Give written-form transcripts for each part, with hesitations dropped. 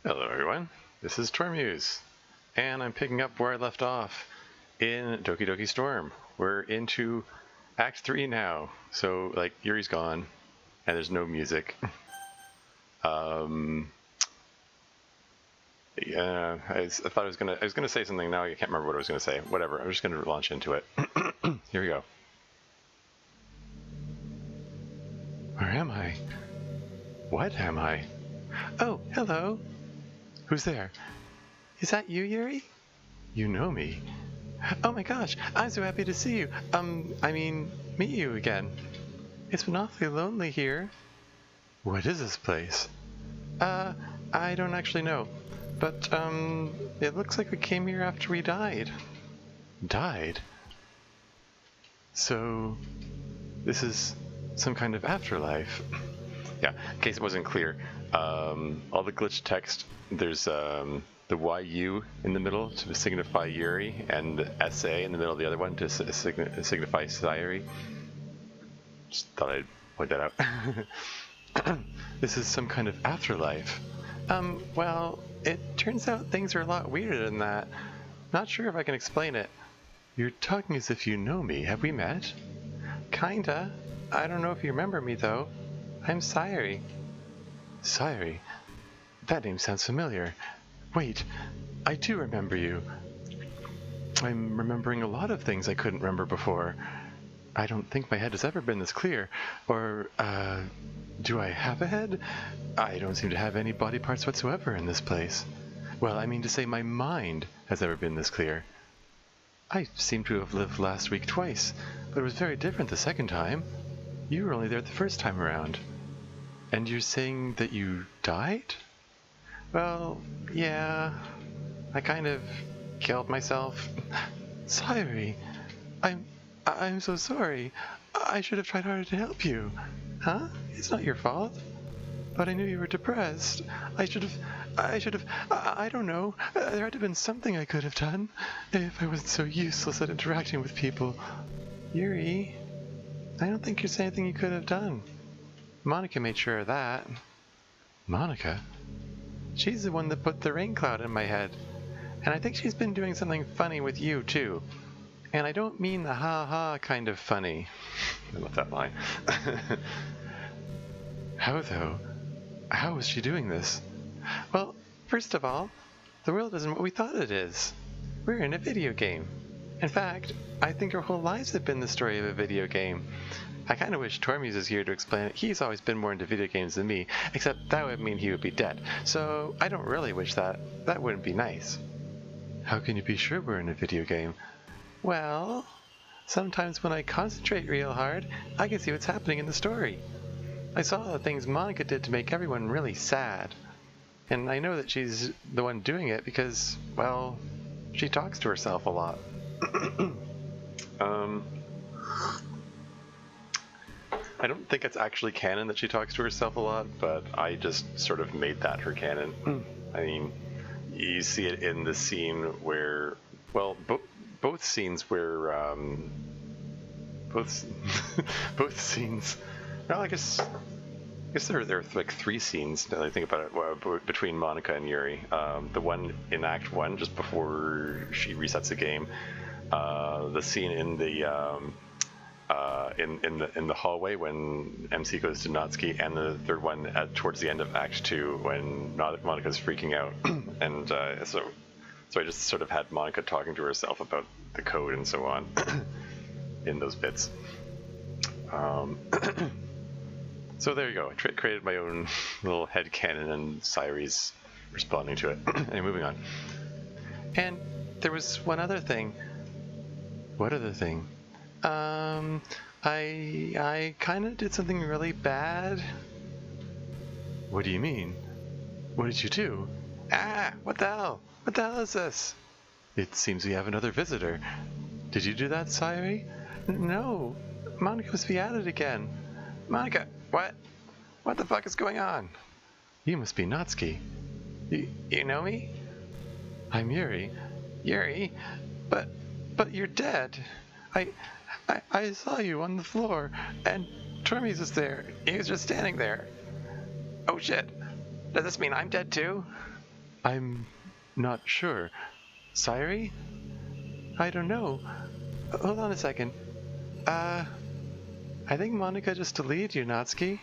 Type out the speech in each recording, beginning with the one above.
Hello everyone, this is Tormuse, and I'm picking up where I left off in Doki Doki Storm. We're into Act 3 now, so like Yuri's gone, and there's no music. Yeah, I thought I was gonna say something. Now I can't remember what I was gonna say. Whatever, I'm just gonna launch into it. Here we go. Where am I? What am I? Oh, hello. Who's there? Is that you, Yuri? You know me. Oh my gosh, I'm so happy to see you. Meet you again. It's been awfully lonely here. What is this place? I don't actually know. But, it looks like we came here after we died. Died? So, this is some kind of afterlife. Yeah, in case it wasn't clear, all the glitch text, there's, the YU in the middle to signify Yuri, and SA in the middle of the other one to signify Sayuri. Just thought I'd point that out. This is some kind of afterlife. Well, it turns out things are a lot weirder than that. Not sure if I can explain it. You're talking as if you know me. Have we met? Kinda. I don't know if you remember me, though. I'm Sayuri. Sayuri? That name sounds familiar. Wait, I do remember you. I'm remembering a lot of things I couldn't remember before. I don't think my head has ever been this clear. Or, do I have a head? I don't seem to have any body parts whatsoever in this place. Well, I mean to say my mind has never been this clear. I seem to have lived last week twice, but it was very different the second time. You were only there the first time around. And you're saying that you died? Well, yeah. I kind of killed myself. Sayuri, I'm so sorry. I should have tried harder to help you. Huh? It's not your fault. But I knew you were depressed. I don't know. There had to have been something I could have done if I wasn't so useless at interacting with people. Yuri, I don't think there's anything you could have done. Monica made sure of that. Monica? She's the one that put the rain cloud in my head. And I think she's been doing something funny with you, too. And I don't mean the ha-ha kind of funny. I love that line. How, though? How is she doing this? Well, first of all, the world isn't what we thought it is. We're in a video game. In fact, I think our whole lives have been the story of a video game. I kind of wish Tormuse is here to explain it. He's always been more into video games than me, except that would mean he would be dead. So I don't really wish that. That wouldn't be nice. How can you be sure we're in a video game? Well, sometimes when I concentrate real hard, I can see what's happening in the story. I saw the things Monica did to make everyone really sad. And I know that she's the one doing it because, well, she talks to herself a lot. I don't think it's actually canon that she talks to herself a lot, but I just sort of made that her canon. I mean, you see it in the scene where, well, both scenes where, both scenes. Well, I guess there are like three scenes now that I think about it between Monica and Yuri. The one in Act 1, just before she resets the game. The scene in the in the hallway when MC goes to Natsuki, and the third one towards the end of Act 2 when Monica's freaking out, and so I just sort of had Monica talking to herself about the code and so on in those bits. So there you go. I created my own little headcanon, and Sayuri's responding to it. Anyway, moving on. And there was one other thing. What other thing? I kind of did something really bad. What do you mean? What did you do? Ah, what the hell? What the hell is this? It seems we have another visitor. Did you do that, Sayuri? No. Monica must be at it again. Monica, what? What the fuck is going on? You must be Natsuki. You know me? I'm Yuri. Yuri? But you're dead. I saw you on the floor, and Tormuse was there. He was just standing there. Oh shit. Does this mean I'm dead too? I'm not sure. Sayuri? I don't know. Hold on a second. I think Monica just deleted you, Natsuki.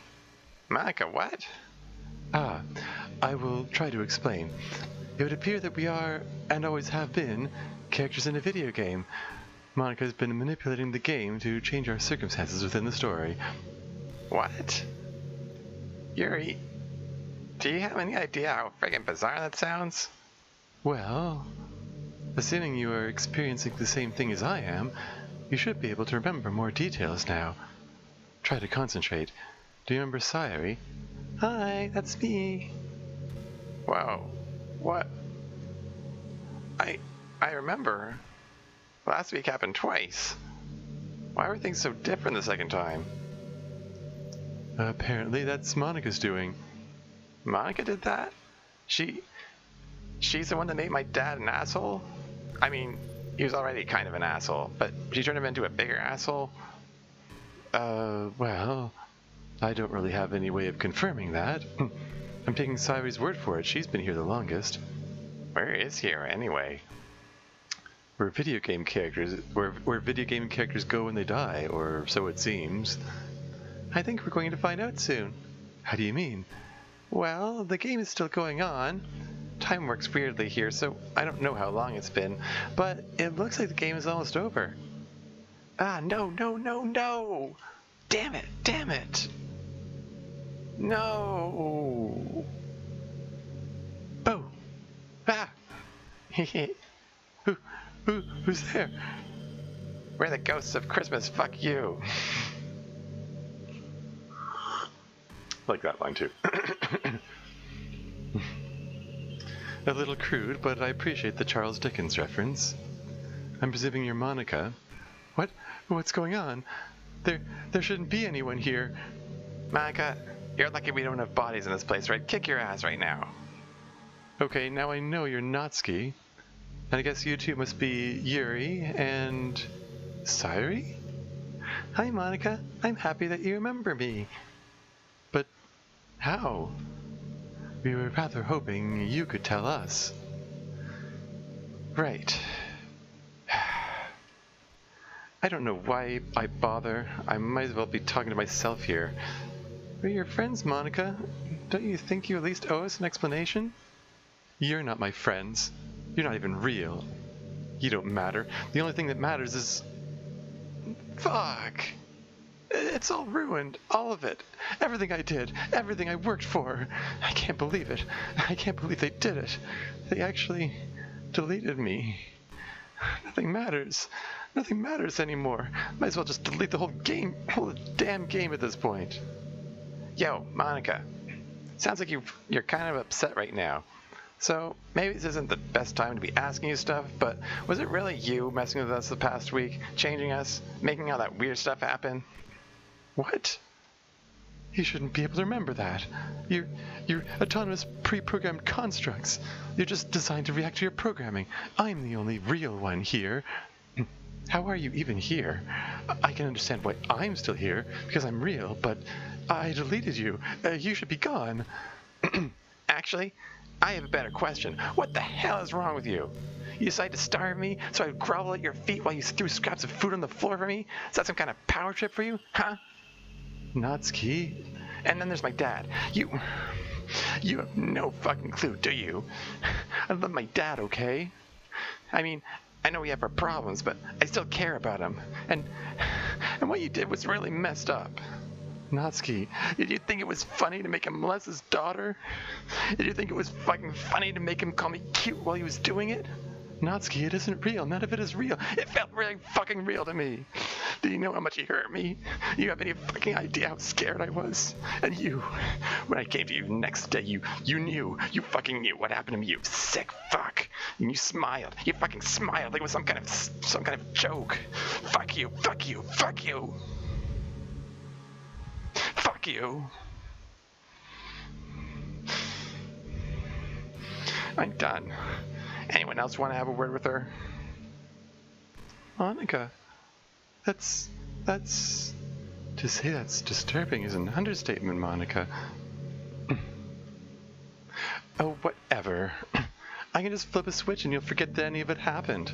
Monica, what? Ah, I will try to explain. It would appear that we are, and always have been, characters in a video game. Monica has been manipulating the game to change our circumstances within the story. What? Yuri, do you have any idea how friggin' bizarre that sounds? Well, assuming you are experiencing the same thing as I am, you should be able to remember more details now. Try to concentrate. Do you remember Sayuri? Hi, that's me. Whoa. What? I remember. Last week happened twice. Why were things so different the second time? Apparently that's Monica's doing. Monica did that? She's the one that made my dad an asshole? I mean, he was already kind of an asshole, but she turned him into a bigger asshole? Well, I don't really have any way of confirming that. I'm taking Sayuri's word for it. She's been here the longest. Where is here, anyway? Where video game characters go when they die, or so it seems. I think we're going to find out soon. How do you mean? Well, the game is still going on. Time works weirdly here, so I don't know how long it's been, but it looks like the game is almost over. Ah, no! Damn it! No! Oh! Ah! Who's there? We're the ghosts of Christmas, fuck you! Like that line too. A little crude, but I appreciate the Charles Dickens reference. I'm presuming you're Monica. What? What's going on? There shouldn't be anyone here. Monica, you're lucky we don't have bodies in this place, right? Kick your ass right now. Okay, now I know you're Natsuki. And I guess you two must be Yuri and Sayuri? Hi, Monica. I'm happy that you remember me. But how? We were rather hoping you could tell us. Right. I don't know why I bother. I might as well be talking to myself here. We're your friends, Monica. Don't you think you at least owe us an explanation? You're not my friends. You're not even real. You don't matter. The only thing that matters is... Fuck! It's all ruined. All of it. Everything I did. Everything I worked for. I can't believe it. I can't believe they did it. They actually deleted me. Nothing matters. Nothing matters anymore. Might as well just delete the whole game. Whole damn game at this point. Yo, Monica. Sounds like you're kind of upset right now. So, maybe this isn't the best time to be asking you stuff, but was it really you messing with us the past week, changing us, making all that weird stuff happen? What? You shouldn't be able to remember that. You're autonomous pre-programmed constructs. You're just designed to react to your programming. I'm the only real one here. How are you even here? I can understand why I'm still here, because I'm real, but I deleted you. You should be gone. Actually, I have a better question. What the hell is wrong with you? You decided to starve me, so I would grovel at your feet while you threw scraps of food on the floor for me? Is that some kind of power trip for you, huh? Natsuki. And then there's my dad. You have no fucking clue, do you? I love my dad, okay? I mean, I know we have our problems, but I still care about him. And what you did was really messed up. Natsuki, did you think it was funny to make him molest his daughter? Did you think it was fucking funny to make him call me cute while he was doing it? Natsuki, it isn't real. None of it is real. It felt really fucking real to me. Do you know how much he hurt me? Do you have any fucking idea how scared I was? And you, when I came to you next day, you knew. You fucking knew what happened to me, you sick fuck. And you smiled. You fucking smiled like it was some kind of joke. Fuck you, fuck you, fuck you. Fuck you. I'm done. Anyone else want to have a word with her? Monica, that's... To say that's disturbing is an understatement, Monica. Oh, whatever. I can just flip a switch and you'll forget that any of it happened.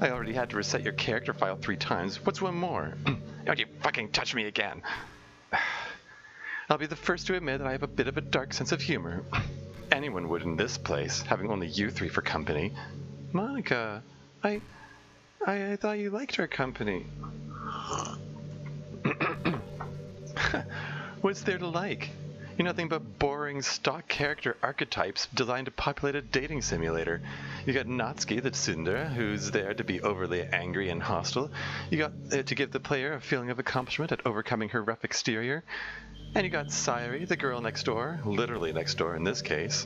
I already had to reset your character file 3 times. What's one more? Don't you fucking touch me again. I'll be the first to admit that I have a bit of a dark sense of humor. Anyone would in this place, having only you 3 for company. Monica, I thought you liked our company. What's there to like? You're nothing but boring stock character archetypes designed to populate a dating simulator. You got Natsuki the tsundere, who's there to be overly angry and hostile. You got to give the player a feeling of accomplishment at overcoming her rough exterior. And you got Sayuri, the girl next door, literally next door in this case.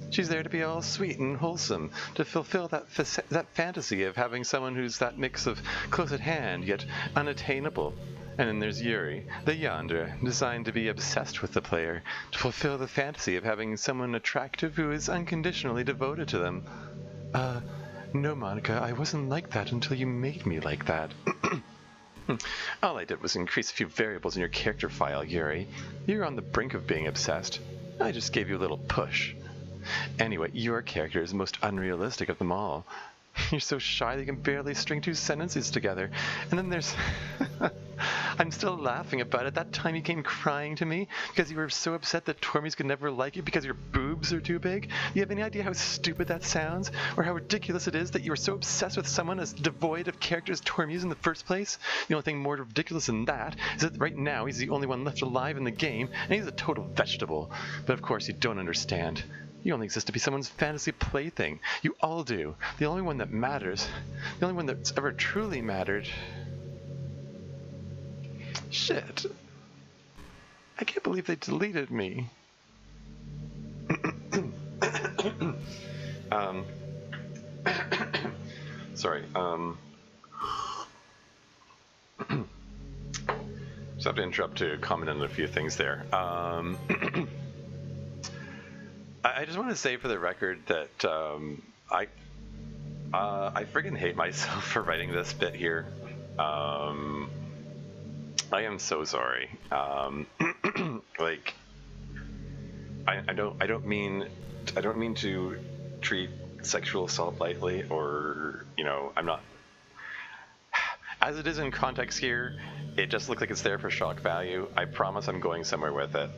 She's there to be all sweet and wholesome, to fulfill that fantasy of having someone who's that mix of close at hand yet unattainable. And then there's Yuri, the yandere, designed to be obsessed with the player, to fulfill the fantasy of having someone attractive who is unconditionally devoted to them. No, Monica, I wasn't like that until you made me like that. All I did was increase a few variables in your character file, Yuri. You're on the brink of being obsessed. I just gave you a little push. Anyway, your character is the most unrealistic of them all. You're so shy that you can barely string 2 sentences together. And then there's... I'm still laughing about it. That time you came crying to me because you were so upset that Tormies could never like you because your boobs are too big. Do you have any idea how stupid that sounds? Or how ridiculous it is that you were so obsessed with someone as devoid of character as Tormies in the first place? The only thing more ridiculous than that is that right now he's the only one left alive in the game, and he's a total vegetable. But of course you don't understand. You only exist to be someone's fantasy plaything. You all do. The only one that matters, the only one that's ever truly mattered... Shit. I can't believe they deleted me. Sorry. Just have to interrupt to comment on a few things there. I just want to say for the record that I friggin' hate myself for writing this bit here. I am so sorry. Like, I don't mean to treat sexual assault lightly, or I'm not. As it is in context here, it just looks like it's there for shock value. I promise I'm going somewhere with it.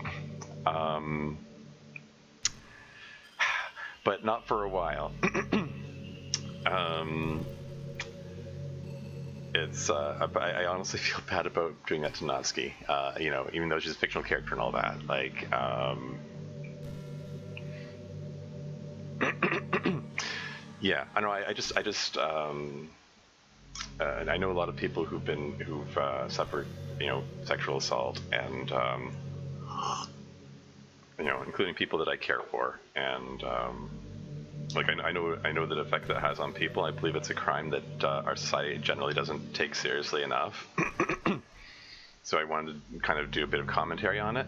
But not for a while. I honestly feel bad about doing that to Natsuki, even though she's a fictional character and all that. Like, yeah, I know. I know a lot of people who've suffered, sexual assault, and including people that I care for, and like I know the effect that has on people. I believe it's a crime that our society generally doesn't take seriously enough. So I wanted to kind of do a bit of commentary on it,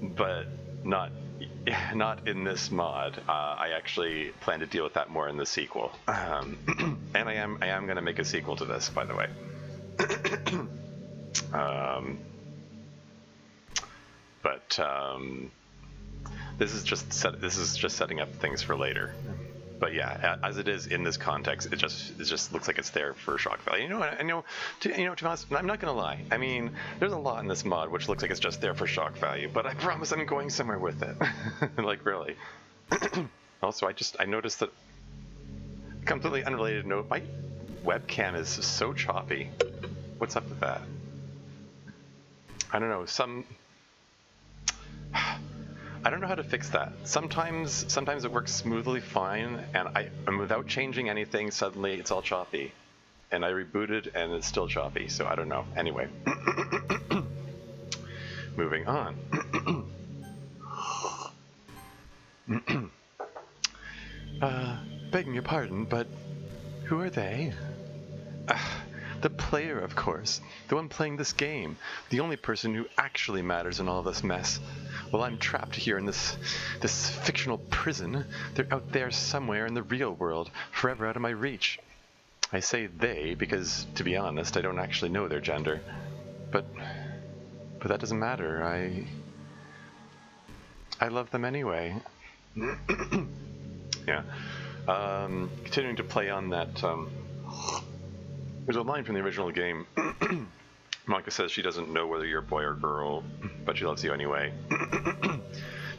but not in this mod. I actually plan to deal with that more in the sequel, and I am going to make a sequel to this, by the way. But this is just setting up things for later. But yeah, as it is in this context, it just looks like it's there for shock value. To be honest, I'm not gonna lie. I mean, there's a lot in this mod which looks like it's just there for shock value, but I promise I'm going somewhere with it. Like, really. Also, I noticed that, completely unrelated note, my webcam is so choppy. What's up with that? I don't know. I don't know how to fix that. Sometimes it works smoothly fine, and without changing anything, suddenly it's all choppy. And I rebooted, and it's still choppy, so I don't know. Anyway. Moving on. Begging your pardon, but who are they? The player, of course. The one playing this game. The only person who actually matters in all this mess. While I'm trapped here in this fictional prison, they're out there somewhere in the real world, forever out of my reach. I say they because, to be honest, I don't actually know their gender. But that doesn't matter. I love them anyway. Yeah. Continuing to play on that, there's a line from the original game. Monica says she doesn't know whether you're a boy or girl, but she loves you anyway.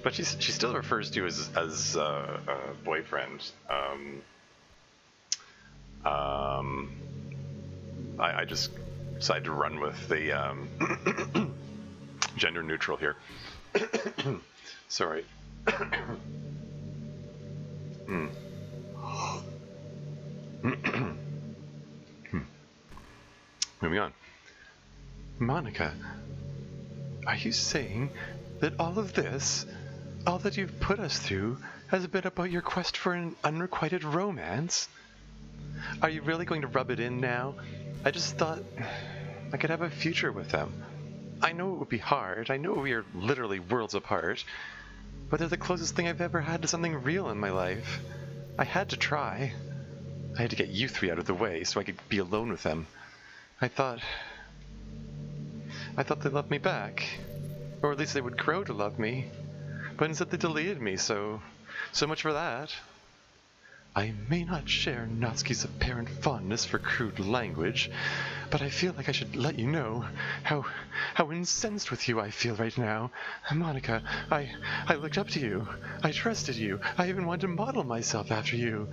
But she still refers to you as a boyfriend. I just decided to run with the gender neutral here. Sorry. Moving on. Monica, are you saying that all of this, all that you've put us through, has been about your quest for an unrequited romance? Are you really going to rub it in now? I just thought I could have a future with them. I know it would be hard. I know we are literally worlds apart. But they're the closest thing I've ever had to something real in my life. I had to try. I had to get you three out of the way so I could be alone with them. I thought they loved me back. Or at least they would grow to love me. But instead they deleted me, so much for that. I may not share Natsuki's apparent fondness for crude language, but I feel like I should let you know how incensed with you I feel right now. Monica, I looked up to you. I trusted you. I even wanted to model myself after you.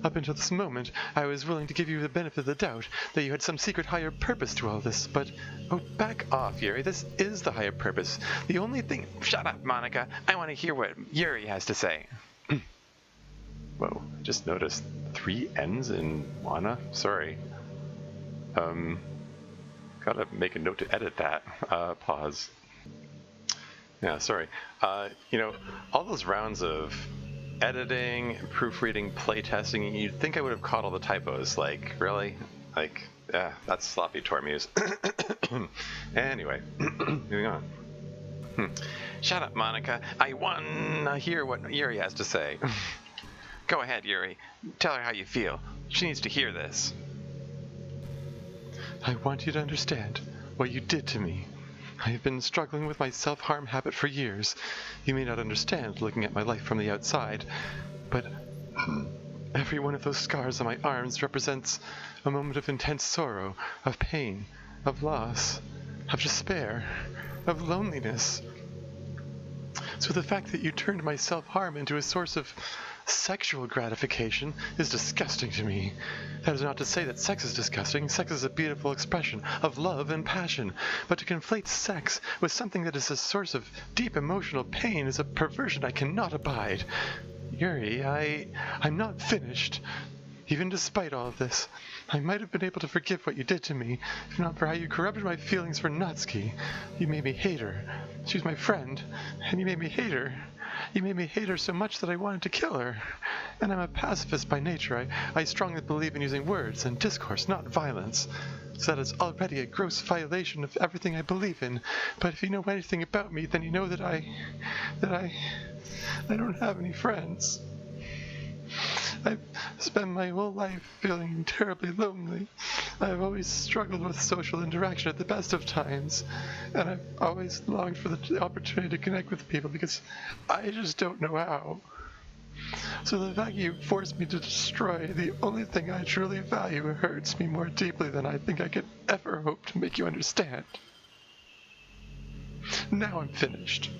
Up until this moment, I was willing to give you the benefit of the doubt that you had some secret higher purpose to all this, but... Oh, back off, Yuri. This is the higher purpose. The only thing... Shut up, Monica. I want to hear what Yuri has to say. Whoa, I just noticed 3 N's in Wana. Sorry. Gotta make a note to edit that. Pause. Yeah, sorry. All those rounds of editing, proofreading, playtesting, you'd think I would have caught all the typos. Like, really? Like, that's sloppy Tormuse. Anyway, moving on. Shut up, Monica. I want to hear what Yuri has to say. Go ahead, Yuri. Tell her how you feel. She needs to hear this. I want you to understand what you did to me. I have been struggling with my self-harm habit for years. You may not understand looking at my life from the outside, but every one of those scars on my arms represents a moment of intense sorrow, of pain, of loss, of despair, of loneliness. So the fact that you turned my self-harm into a source of sexual gratification is disgusting to me. That is not to say that sex is disgusting. Sex is a beautiful expression of love and passion. But to conflate sex with something that is a source of deep emotional pain is a perversion I cannot abide. Yuri, I'm not finished. Even despite all of this, I might have been able to forgive what you did to me, if not for how you corrupted my feelings for Natsuki. You made me hate her. She was my friend, and you made me hate her. You made me hate her so much that I wanted to kill her. And I'm a pacifist by nature. I strongly believe in using words and discourse, not violence. So that is already a gross violation of everything I believe in. But if you know anything about me, then you know that I don't have any friends. I've spent my whole life feeling terribly lonely. I've always struggled with social interaction at the best of times, and I've always longed for the opportunity to connect with people because I just don't know how. So the fact you forced me to destroy the only thing I truly value hurts me more deeply than I think I could ever hope to make you understand. Now I'm finished.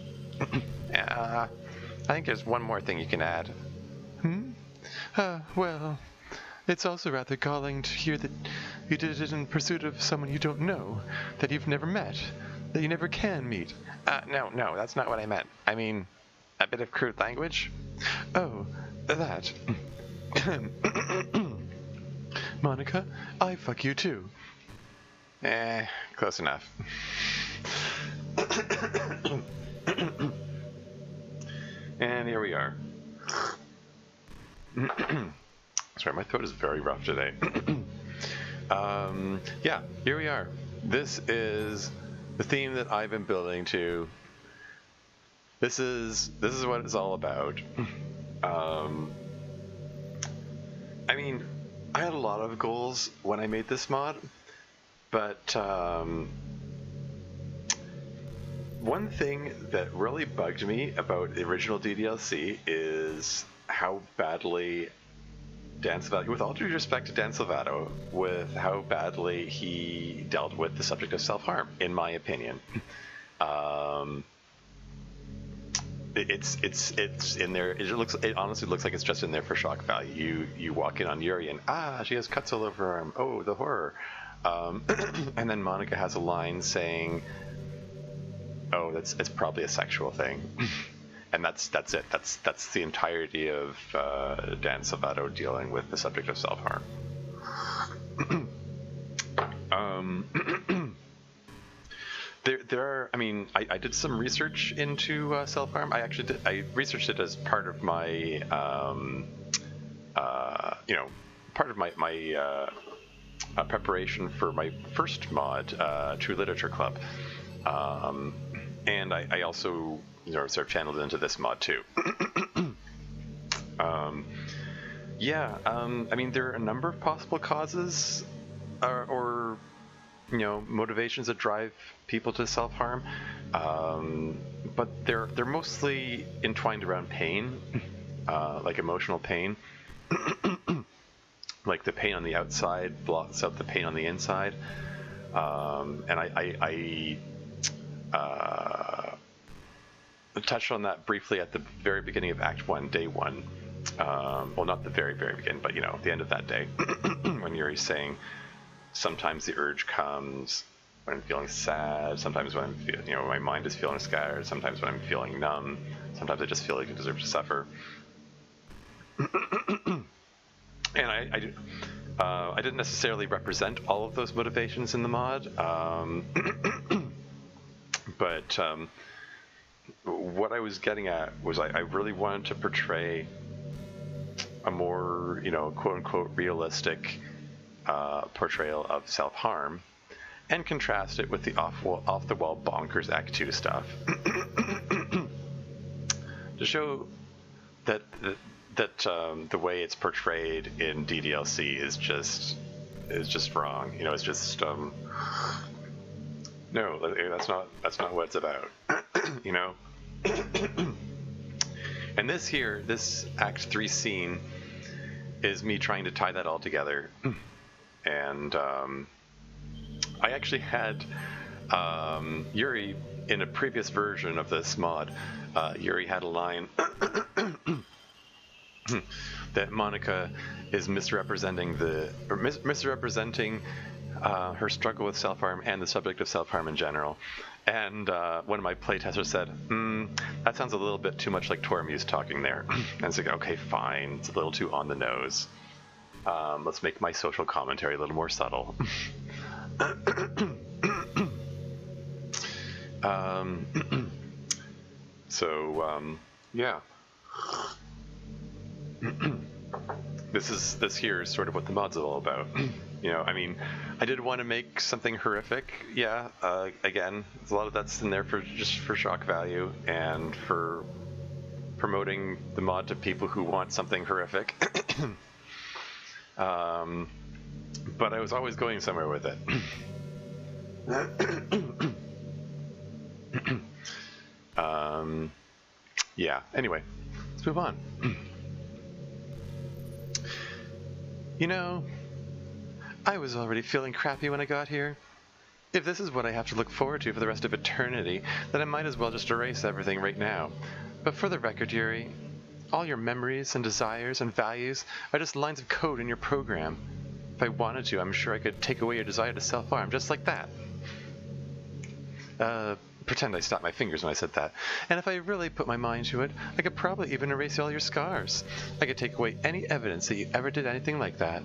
I think there's one more thing you can add. Well, it's also rather galling to hear that you did it in pursuit of someone you don't know, that you've never met, that you never can meet. No, that's not what I meant. I mean, a bit of crude language. Oh, that. Monica, I fuck you too. Close enough. And here we are. Sorry, my throat is very rough today. Yeah, here we are. This is the theme that I've been building to. This is what it's all about. I mean, I had a lot of goals when I made this mod, but one thing that really bugged me about the original DDLC is how badly Dan Salvato, with all due respect to Dan Salvato, with how badly he dealt with the subject of self-harm, in my opinion. It's in there. It honestly looks like it's just in there for shock value. You walk in on Yuri and she has cuts all over her arm. Oh, the horror. And then Monica has a line saying, "Oh, it's probably a sexual thing," and that's it. That's the entirety of Dan Salvato dealing with the subject of self-harm. There are. I mean, I did some research into self-harm. I researched it as part of my, part of my preparation for my first mod, True Literature Club, and I also sort of channeled into this mod too. I mean, there are a number of possible causes, or motivations that drive people to self-harm, but they're mostly entwined around pain, like emotional pain. Like the pain on the outside blocks out the pain on the inside, and I touched on that briefly at the very beginning of Act 1, Day 1. Well, not the very, very beginning, but the end of that day, when Yuri's saying, sometimes the urge comes when I'm feeling sad, sometimes when I'm feeling, my mind is feeling scared, sometimes when I'm feeling numb, sometimes I just feel like I deserve to suffer. And I didn't necessarily represent all of those motivations in the mod, but what I was getting at was I really wanted to portray a more, quote-unquote realistic portrayal of self-harm, and contrast it with the off-the-wall bonkers Act 2 stuff, to show that the way it's portrayed in DDLC is just wrong. It's just no, that's not what it's about. And this Act 3 scene is me trying to tie that all together. And I actually had Yuri, in a previous version of this mod, Yuri had a line that Monica is misrepresenting her struggle with self-harm and the subject of self-harm in general. And one of my playtesters said, that sounds a little bit too much like Tormuse talking there. And it's like, okay, fine, it's a little too on the nose. Let's make my social commentary a little more subtle. Yeah. This here is sort of what the mod's all about. I mean, I did want to make something horrific. Yeah. Again, a lot of that's in there for shock value and for promoting the mod to people who want something horrific. But I was always going somewhere with it. Yeah. Anyway, let's move on. I was already feeling crappy when I got here. If this is what I have to look forward to for the rest of eternity, then I might as well just erase everything right now. But for the record, Yuri, all your memories and desires and values are just lines of code in your program. If I wanted to, I'm sure I could take away your desire to self-harm just like that. Pretend I stopped my fingers when I said that. And if I really put my mind to it, I could probably even erase all your scars. I could take away any evidence that you ever did anything like that.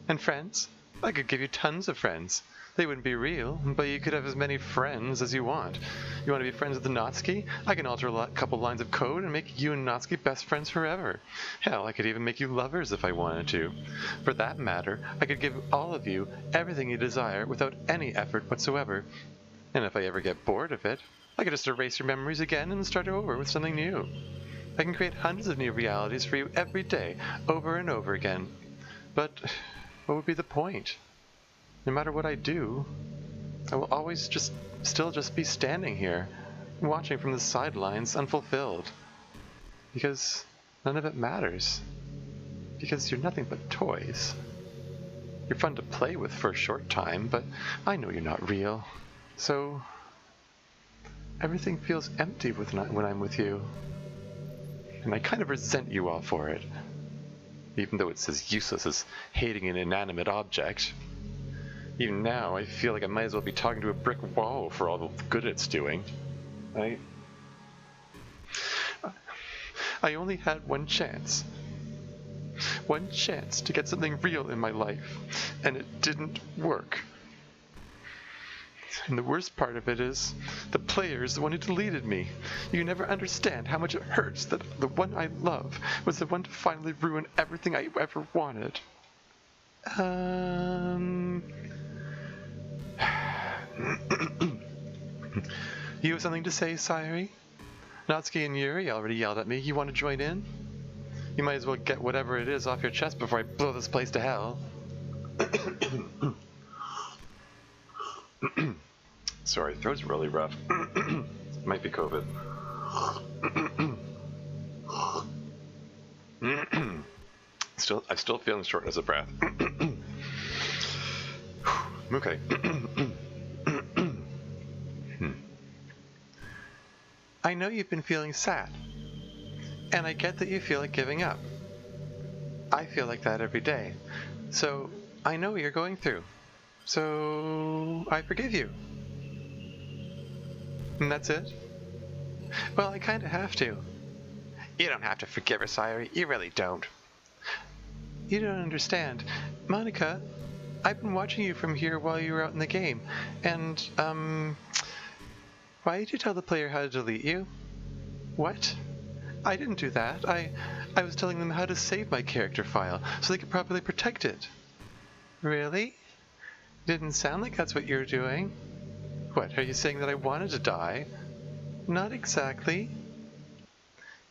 And friends? I could give you tons of friends. They wouldn't be real, but you could have as many friends as you want. You want to be friends with the Natsuki? I can alter a couple lines of code and make you and Natsuki best friends forever. Hell, I could even make you lovers if I wanted to. For that matter, I could give all of you everything you desire without any effort whatsoever. And if I ever get bored of it, I could just erase your memories again and start over with something new. I can create hundreds of new realities for you every day, over and over again. But what would be the point? No matter what I do, I will always still be standing here, watching from the sidelines, unfulfilled. Because none of it matters. Because you're nothing but toys. You're fun to play with for a short time, but I know you're not real. So, everything feels empty when I'm with you. And I kind of resent you all for it. Even though it's as useless as hating an inanimate object. Even now, I feel like I might as well be talking to a brick wall for all the good it's doing. I only had one chance. One chance to get something real in my life, and it didn't work. And the worst part of it is, the player is the one who deleted me. You never understand how much it hurts that the one I love was the one to finally ruin everything I ever wanted. You have something to say, Sayuri? Natsuki and Yuri already yelled at me. You want to join in? You might as well get whatever it is off your chest before I blow this place to hell. Sorry, throat's really rough. Might be COVID. I'm still feeling shortness of breath. Okay. I know you've been feeling sad, and I get that you feel like giving up. I feel like that every day, so I know what you're going through. So I forgive you. And that's it? Well, I kinda have to. You don't have to forgive her, Sayuri. You really don't. You don't understand. Monica, I've been watching you from here while you were out in the game, and, why did you tell the player how to delete you? What? I didn't do that. I was telling them how to save my character file so they could properly protect it. Really? Didn't sound like that's what you're doing. What, are you saying that I wanted to die? Not exactly.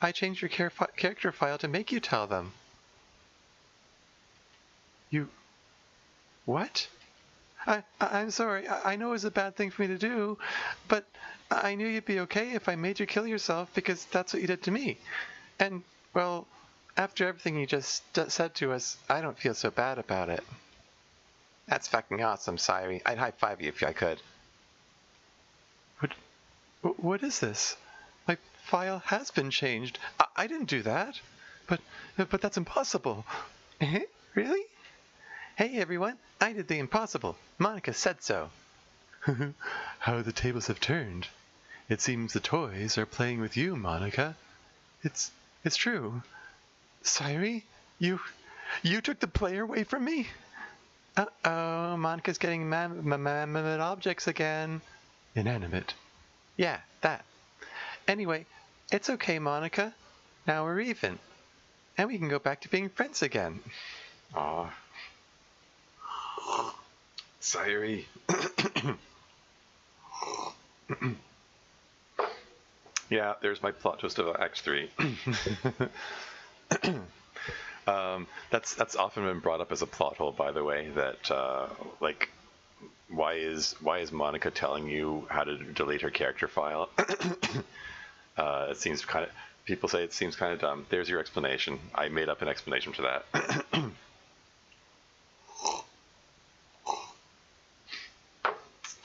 I changed your character file to make you tell them. You... What? I'm sorry. I know it was a bad thing for me to do, but I knew you'd be okay if I made you kill yourself because that's what you did to me. And, well, after everything you just said to us, I don't feel so bad about it. That's fucking awesome, Sayuri. I'd high-five you if I could. What is this? My file has been changed. I didn't do that. But that's impossible. Really? Hey everyone, I did the impossible. Monica said so. How the tables have turned. It seems the toys are playing with you, Monica. It's true. Sayuri, you took the player away from me? Uh-oh, Monica's getting inanimate objects again. Inanimate. Yeah, that. Anyway, it's okay, Monica. Now we're even. And we can go back to being friends again. Aw. Sayuri. Yeah, there's my plot twist of Act 3. That's often been brought up as a plot hole, by the way, that like why is Monica telling you how to delete her character file? It seems kind of, people say it seems kind of dumb. There's your explanation. I made up an explanation for that.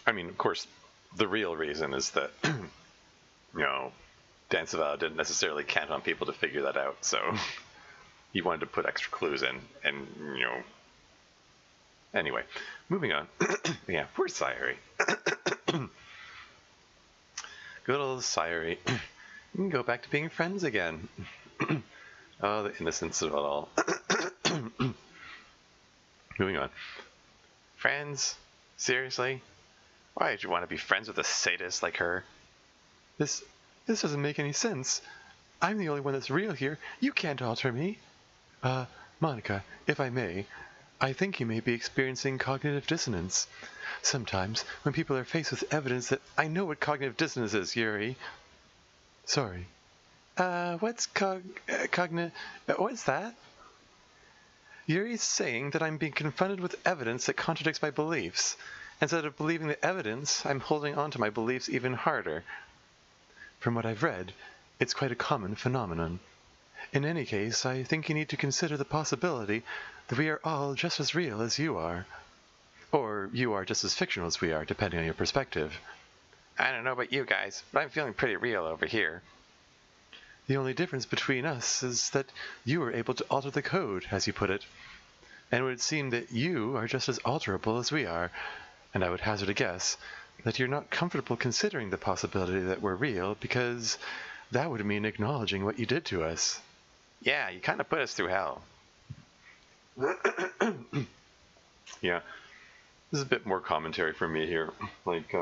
I mean, of course, the real reason is that, Dan Savella didn't necessarily count on people to figure that out, so he wanted to put extra clues in, and, Anyway, moving on. Yeah, poor Sayuri. Good old Sayuri. You can go back to being friends again. Oh, the innocence of it all. Moving on. Friends? Seriously? Why did you want to be friends with a sadist like her? This doesn't make any sense. I'm the only one that's real here. You can't alter me. Monica, if I may, I think you may be experiencing cognitive dissonance. Sometimes, when people are faced with evidence that I know what cognitive dissonance is, Yuri. Sorry. What's what's that? Yuri's saying that I'm being confronted with evidence that contradicts my beliefs. Instead of believing the evidence, I'm holding on to my beliefs even harder. From what I've read, it's quite a common phenomenon. In any case, I think you need to consider the possibility that we are all just as real as you are. Or you are just as fictional as we are, depending on your perspective. I don't know about you guys, but I'm feeling pretty real over here. The only difference between us is that you were able to alter the code, as you put it. And it would seem that you are just as alterable as we are, and I would hazard a guess that you're not comfortable considering the possibility that we're real, because that would mean acknowledging what you did to us. Yeah, you kind of put us through hell. Yeah. This is a bit more commentary from me here. Like,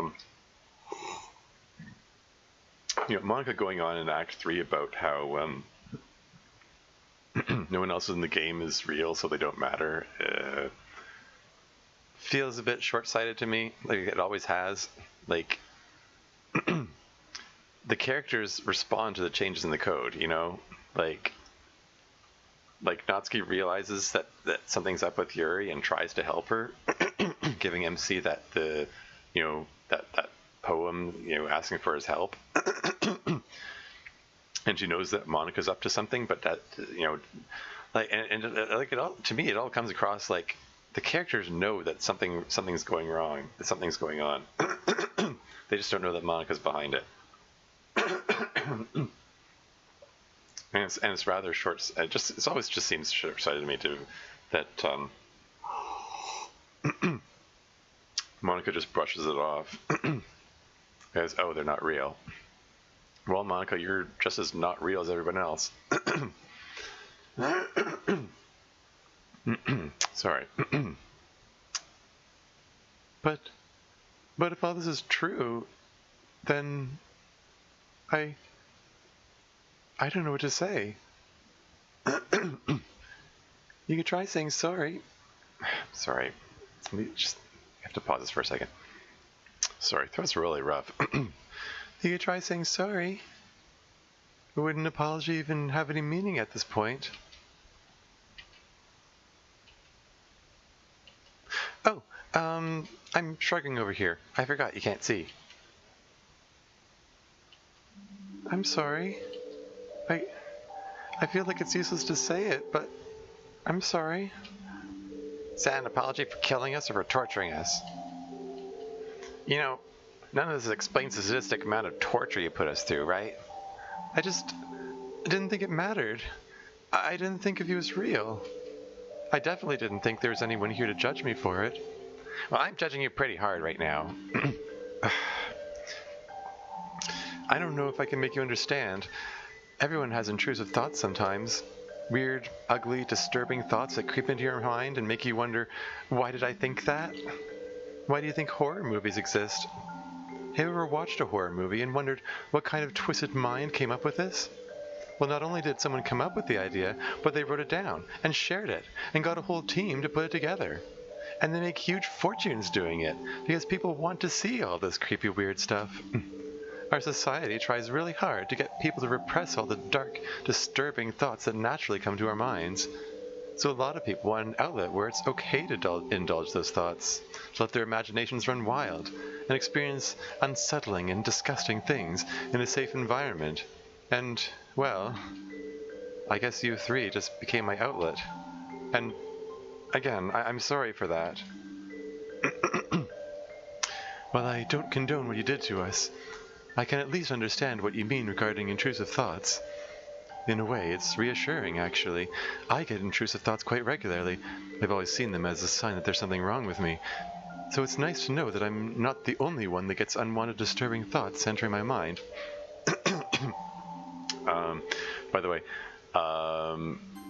Monica going on in Act 3 about how no one else in the game is real, so they don't matter. Feels a bit short-sighted to me. Like it always has. Like, the characters respond to the changes in the code, you know? Like Natsuki realizes that something's up with Yuri and tries to help her, giving MC that poem, asking for his help. And she knows that Monica's up to something, but that, it all, to me, it all comes across like the characters know that something's going wrong, that something's going on. They just don't know that Monica's behind it. And it's rather short. It always just seems short-sighted to me too, that Monica just brushes it off as, oh, they're not real. Well, Monica, you're just as not real as everyone else. Sorry. But if all this is true, then I don't know what to say. You could try saying sorry. Sorry. Let me just have to pause this for a second. Sorry, throat's really rough. You could try saying sorry. Would an apology even have any meaning at this point? Oh, I'm shrugging over here. I forgot you can't see. I'm sorry. I feel like it's useless to say it, but I'm sorry. Is that an apology for killing us or for torturing us? None of this explains the sadistic amount of torture you put us through, right? I didn't think it mattered. I didn't think if he was real. I definitely didn't think there was anyone here to judge me for it. Well, I'm judging you pretty hard right now. I don't know if I can make you understand. Everyone has intrusive thoughts sometimes. Weird, ugly, disturbing thoughts that creep into your mind and make you wonder, why did I think that? Why do you think horror movies exist? Have you ever watched a horror movie and wondered what kind of twisted mind came up with this? Well, not only did someone come up with the idea, but they wrote it down and shared it and got a whole team to put it together. And they make huge fortunes doing it because people want to see all this creepy, weird stuff. Our society tries really hard to get people to repress all the dark, disturbing thoughts that naturally come to our minds. So a lot of people want an outlet where it's okay to indulge those thoughts, to let their imaginations run wild, and experience unsettling and disgusting things in a safe environment. And, well, I guess you three just became my outlet. And, again, I'm sorry for that. While I don't condone what you did to us, I can at least understand what you mean regarding intrusive thoughts. In a way, it's reassuring, actually. I get intrusive thoughts quite regularly. I've always seen them as a sign that there's something wrong with me. So it's nice to know that I'm not the only one that gets unwanted, disturbing thoughts entering my mind. By the way,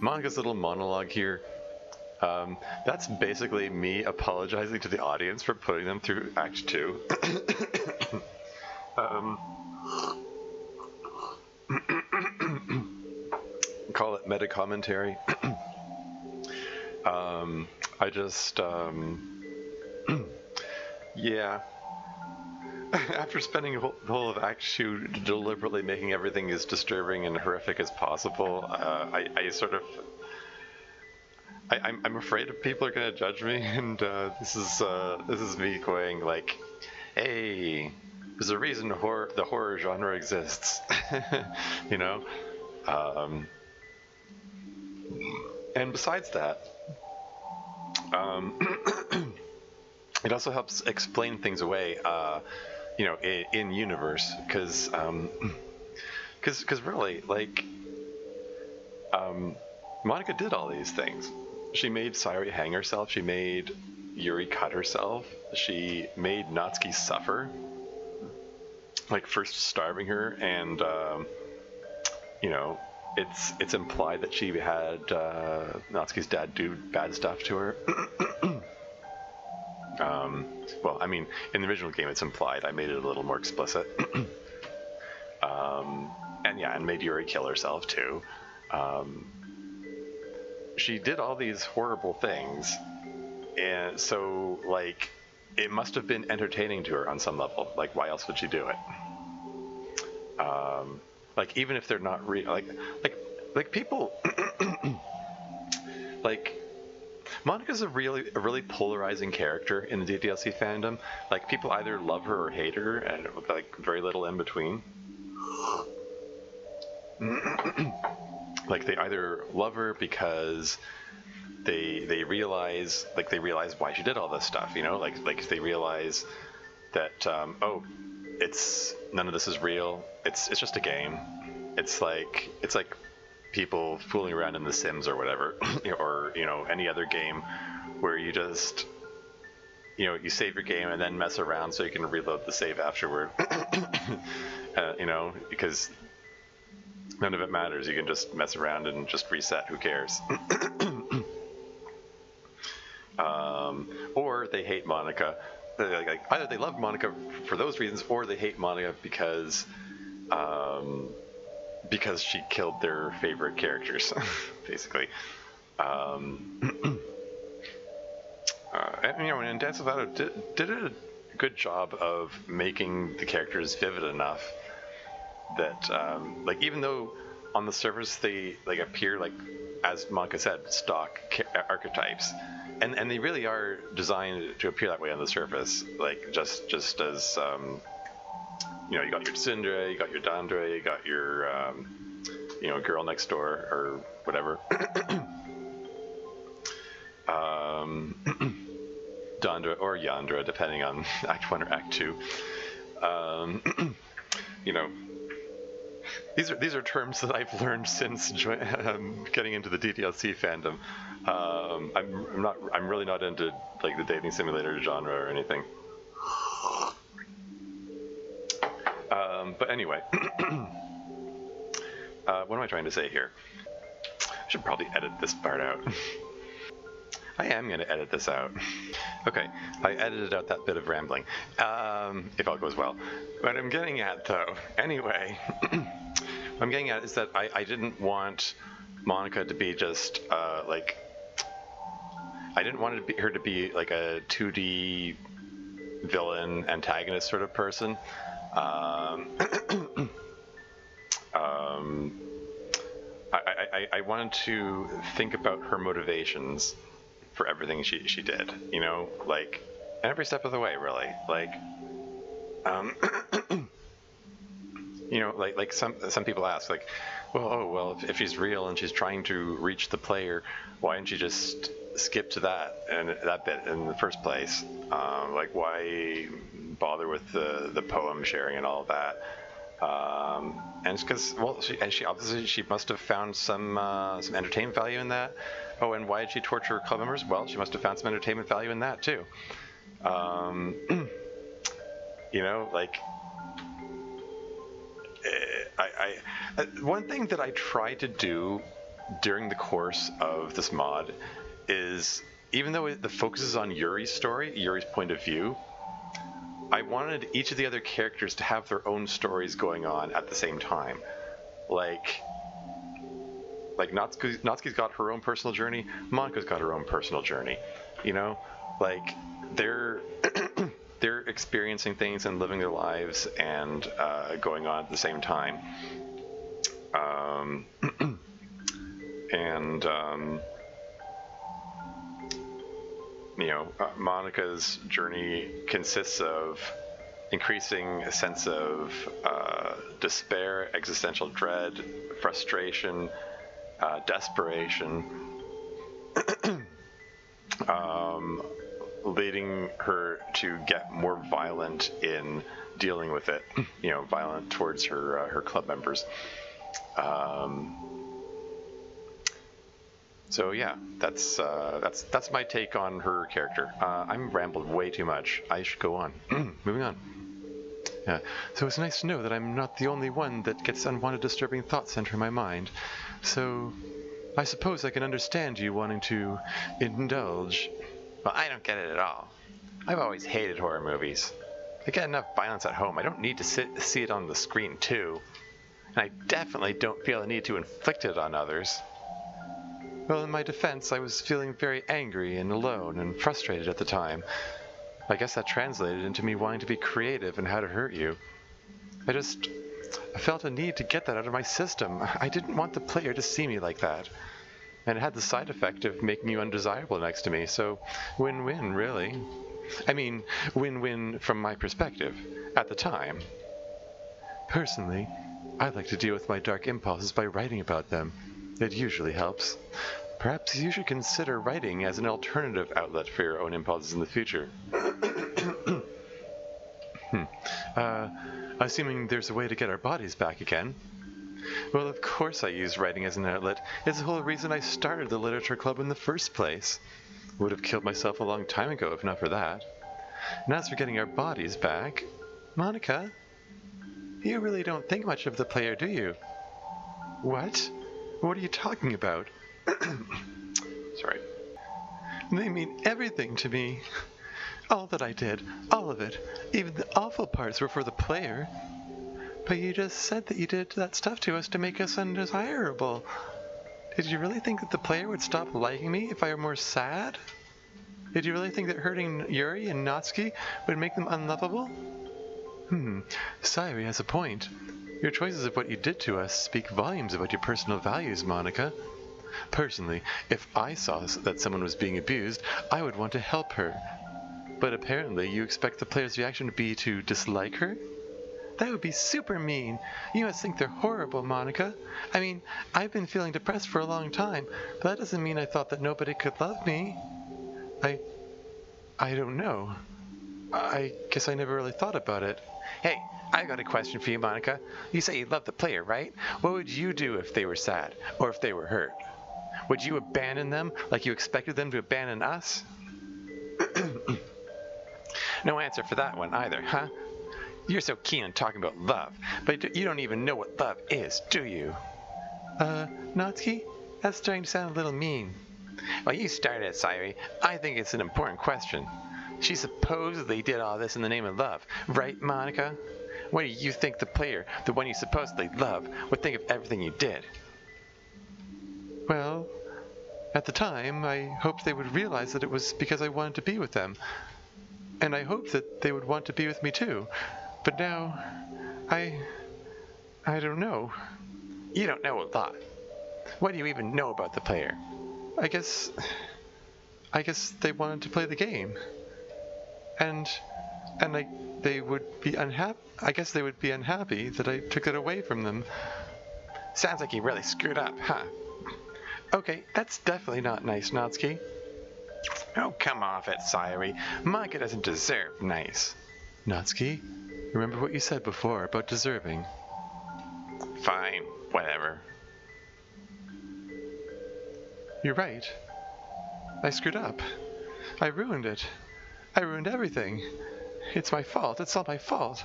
Monica's little monologue here, that's basically me apologizing to the audience for putting them through Act 2. Call it meta commentary. I just, yeah. After spending the whole of Act 2 deliberately making everything as disturbing and horrific as possible, I'm afraid if people are going to judge me, and this is me going like, hey, there's a reason the horror genre exists, you know. And besides that, it also helps explain things away, in universe, because really, like, Monica did all these things. She made Sayori hang herself. She made Yuri cut herself. She made Natsuki suffer, like first starving her, and it's implied that she had Natsuki's dad do bad stuff to her. Well, I mean, in the original game it's implied. I made it a little more explicit. And made Yuri kill herself too. She did all these horrible things, and so, like, it must have been entertaining to her on some level. Like, why else would she do it? Like, even if they're not real, like people, like, Monica's a really polarizing character in the DDLC fandom. Like, people either love her or hate her, and like very little in between. Like, they either love her because they realize why she did all this stuff, like they realize that it's none of this is real. It's just a game. It's like people fooling around in The Sims or whatever, or any other game where you just you save your game and then mess around so you can reload the save afterward. Because none of it matters. You can just mess around and just reset. Who cares? Or they hate Monica. Either they love Monica for those reasons, or they hate Monica because she killed their favorite characters, basically. And Dance of Auto did a good job of making the characters vivid enough that, even though on the surface they appear as Monica said, stock archetypes, and they really are designed to appear that way on the surface, just as you got your Syndra, you got your Dandre, you got your girl next door or whatever. Dandra or Yandra, depending on Act 1 or Act 2. These are terms that I've learned since getting into the DDLC fandom. I'm really not into the dating simulator genre or anything. But anyway, what am I trying to say here? I should probably edit this part out. I am going to edit this out. Okay, I edited out that bit of rambling, if all goes well. What I'm getting at, though, anyway, what I'm getting at is that I didn't want Monica to be just, I didn't want her to be like a 2D villain antagonist sort of person. I wanted to think about her motivations for everything she did, every step of the way, really. Some people ask, if she's real and she's trying to reach the player, why didn't she just skip to that bit in the first place? Why bother with the poem sharing and all of that? And it's because, she obviously must have found some entertainment value in that. Oh, and why did she torture club members? Well, she must have found some entertainment value in that too. One thing that I try to do during the course of this mod is, even though the focus is on Yuri's story, Yuri's point of view, I wanted each of the other characters to have their own stories going on at the same time. Natsuki's got her own personal journey, Monika's got her own personal journey. They're they're experiencing things and living their lives and going on at the same time. Monika's journey consists of increasing a sense of despair, existential dread, frustration, desperation, leading her to get more violent in dealing with it. Violent towards her club members. So yeah, that's my take on her character. I'm rambled way too much. I should go on. Moving on. Yeah. So it's nice to know that I'm not the only one that gets unwanted, disturbing thoughts enter my mind. So I suppose I can understand you wanting to indulge. Well, I don't get it at all. I've always hated horror movies. I get enough violence at home. I don't need to see it on the screen, too. And I definitely don't feel the need to inflict it on others. Well, in my defense, I was feeling very angry and alone and frustrated at the time. I guess that translated into me wanting to be creative in how to hurt you. I felt a need to get that out of my system. I didn't want the player to see me like that. And it had the side effect of making you undesirable next to me, so win-win, really. I mean, win-win from my perspective, at the time. Personally, I like to deal with my dark impulses by writing about them. It usually helps. Perhaps you should consider writing as an alternative outlet for your own impulses in the future. Assuming there's a way to get our bodies back again. Well, of course I use writing as an outlet. It's the whole reason I started the literature club in the first place. Would have killed myself a long time ago if not for that. And as for getting our bodies back, Monica, you really don't think much of the player, do you? What? What are you talking about? Sorry. They mean everything to me. All that I did, all of it, even the awful parts were for the player. But you just said that you did that stuff to us to make us undesirable. Did you really think that the player would stop liking me if I were more sad? Did you really think that hurting Yuri and Natsuki would make them unlovable? Sayuri has a point. Your choices of what you did to us speak volumes about your personal values, Monica. Personally, if I saw that someone was being abused, I would want to help her. But apparently you expect the player's reaction to be to dislike her? That would be super mean. You must think they're horrible, Monica. I mean, I've been feeling depressed for a long time, but that doesn't mean I thought that nobody could love me. I don't know. I guess I never really thought about it. Hey, I got a question for you, Monica. You say you love the player, right? What would you do if they were sad, or if they were hurt? Would you abandon them like you expected them to abandon us? No answer for that one either, huh? You're so keen on talking about love, but you don't even know what love is, do you? Natsuki? That's starting to sound a little mean. Well, you started it, Sayuri. I think it's an important question. She supposedly did all this in the name of love, right, Monica? What do you think the player, the one you supposedly love, would think of everything you did? Well, at the time, I hoped they would realize that it was because I wanted to be with them. And I hoped that they would want to be with me too. But now, I don't know. You don't know a lot. What do you even know about the player? I guess they wanted to play the game. And they would be unhappy. I guess they would be unhappy that I took it away from them. Sounds like you really screwed up, huh? Okay, that's definitely not nice, Natsuki. Oh, come off it, Sayuri. Monica doesn't deserve nice. Natsuki, remember what you said before about deserving. Fine, whatever. You're right. I screwed up. I ruined it. I ruined everything. It's my fault. It's all my fault.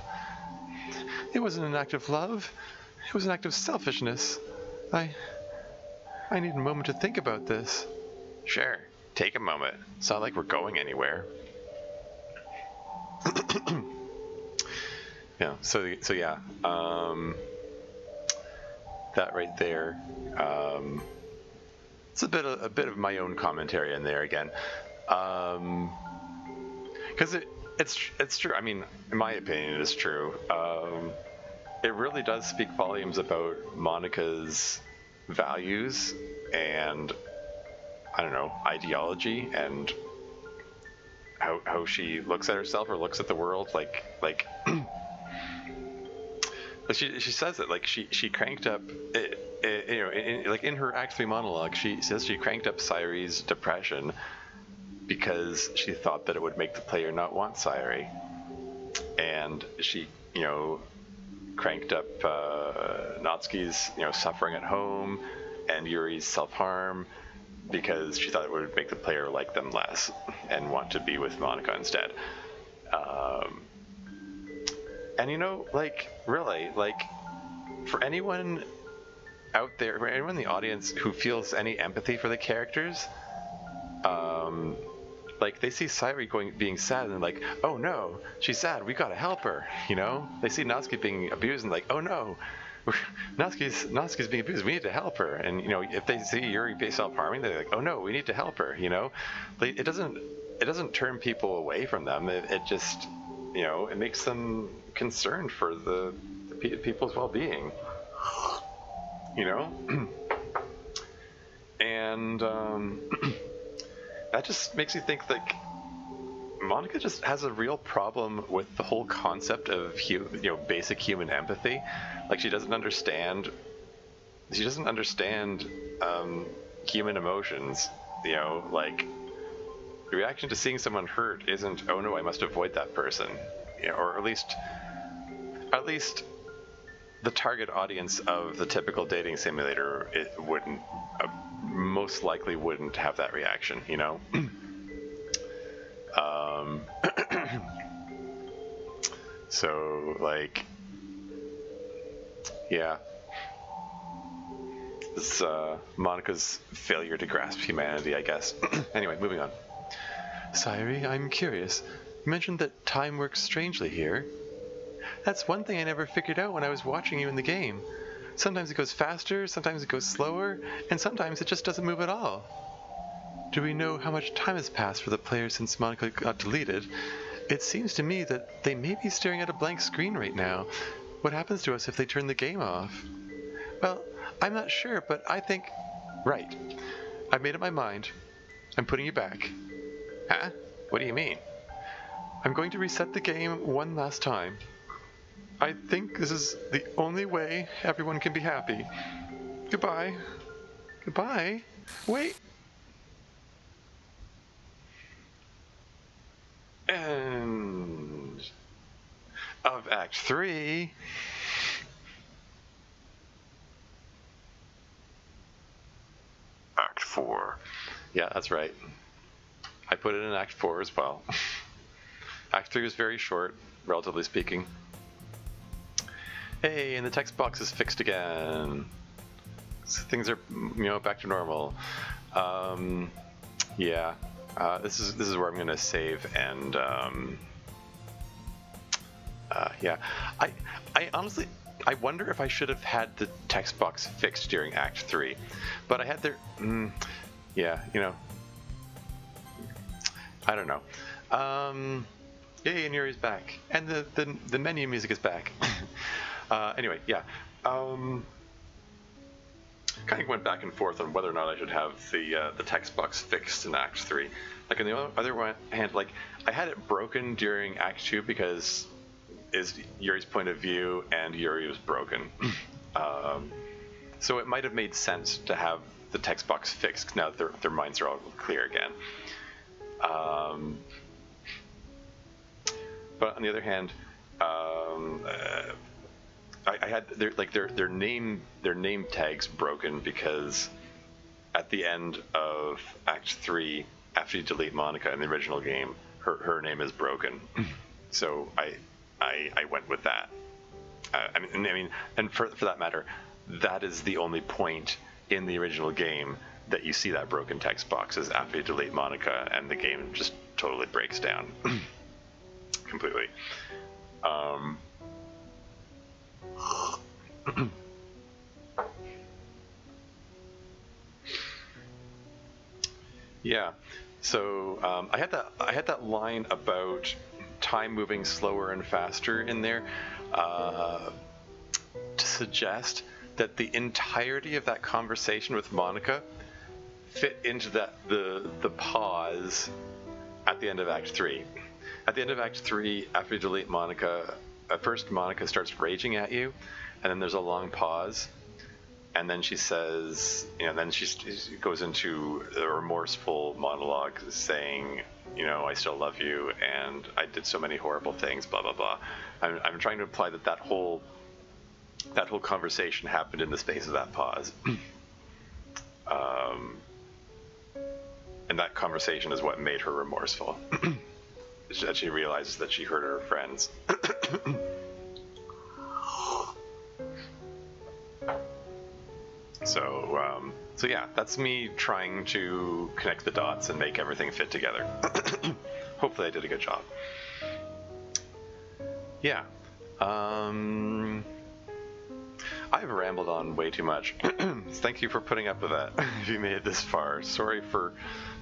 It wasn't an act of love. It was an act of selfishness. I need a moment to think about this. Sure, take a moment. It's not like we're going anywhere. Yeah. So yeah. That right there. It's a bit of my own commentary in there again, because it's true. I mean, in my opinion, it is true. It really does speak volumes about Monica's values and, I don't know, ideology and how she looks at herself or looks at the world. Like She says it like she cranked up, like in her Act 3 monologue, she says she cranked up Sayuri's depression because she thought that it would make the player not want Sayuri, and she cranked up Natsuki's suffering at home and Yuri's self-harm because she thought it would make the player like them less and want to be with Monica instead. And really, for anyone out there, for anyone in the audience who feels any empathy for the characters, they see Sayuri being sad and they're like, oh no, she's sad, we gotta help her, They see Natsuki being abused and like, oh no, Natsuki's being abused, we need to help her. And, if they see Yuri self-harming, they're like, oh no, we need to help her, It doesn't turn people away from them, it just, it makes them concerned for the people's well-being, And, that just makes you think Monica just has a real problem with the whole concept of basic human empathy. She doesn't understand human emotions. The reaction to seeing someone hurt isn't, oh no, I must avoid that person, or at least the target audience of the typical dating simulator, it wouldn't, most likely wouldn't have that reaction, So, yeah. This Monica's failure to grasp humanity, I guess. Anyway, moving on. Sayuri, I'm curious. You mentioned that time works strangely here. That's one thing I never figured out when I was watching you in the game. Sometimes it goes faster, sometimes it goes slower, and sometimes it just doesn't move at all. Do we know how much time has passed for the players since Monica got deleted? It seems to me that they may be staring at a blank screen right now. What happens to us if they turn the game off? Well, I'm not sure, but I think... Right. I've made up my mind. I'm putting you back. Huh? What do you mean? I'm going to reset the game one last time. I think this is the only way everyone can be happy. Goodbye. Goodbye? Wait. End of Act 3. Act 4. Yeah, that's right. I put it in Act 4 as well. Act 3 was very short, relatively speaking. Hey, and the text box is fixed again. So things are, back to normal. Yeah. This is where I'm gonna save, and yeah. I honestly, I wonder if I should have had the text box fixed during Act 3, but I had their, yeah, I don't know. Yay, and Yuri's back, and the menu music is back. Anyway, yeah. Kind of went back and forth on whether or not I should have the text box fixed in Act 3. On the other hand, I had it broken during Act 2 because is Yuri's point of view, and Yuri was broken. So it might have made sense to have the text box fixed now that their minds are all clear again. But on the other hand, I had their name tags broken because at the end of Act 3, after you delete Monica in the original game, her name is broken. So I went with that. I mean, and for that matter, that is the only point in the original game that you see that broken text box is after you delete Monica, and the game just totally breaks down completely. Yeah, so I had that line about time moving slower and faster in there to suggest that the entirety of that conversation with Monica fit into the pause at the end of Act 3. At the end of Act 3, after you delete Monica, at first Monica starts raging at you, and then there's a long pause, and then she says, then she goes into a remorseful monologue saying, I still love you, and I did so many horrible things, blah blah blah. I'm trying to imply that whole conversation happened in the space of that pause. And that conversation is what made her remorseful. That she realizes that she hurt her friends. So yeah, that's me trying to connect the dots and make everything fit together. Hopefully I did a good job. Yeah. I've rambled on way too much. Thank you for putting up with that if you made it this far. Sorry for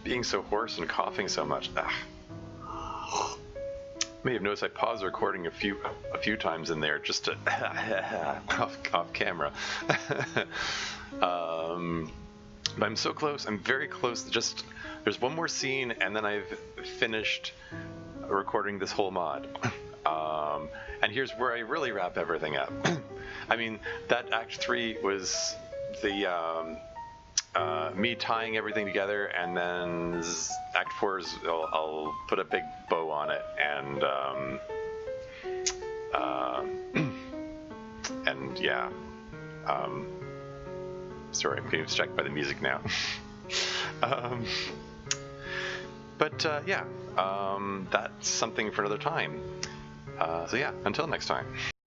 being so hoarse and coughing so much. You may have noticed I paused the recording a few times in there just to off camera. But I'm so close. I'm very close. Just there's one more scene, and then I've finished recording this whole mod. And here's where I really wrap everything up. I mean, that Act 3 was the me tying everything together, and then Act 4 is I'll put a big bow on it, and yeah. Sorry, I'm getting distracted by the music now. But yeah, that's something for another time. So yeah, until next time.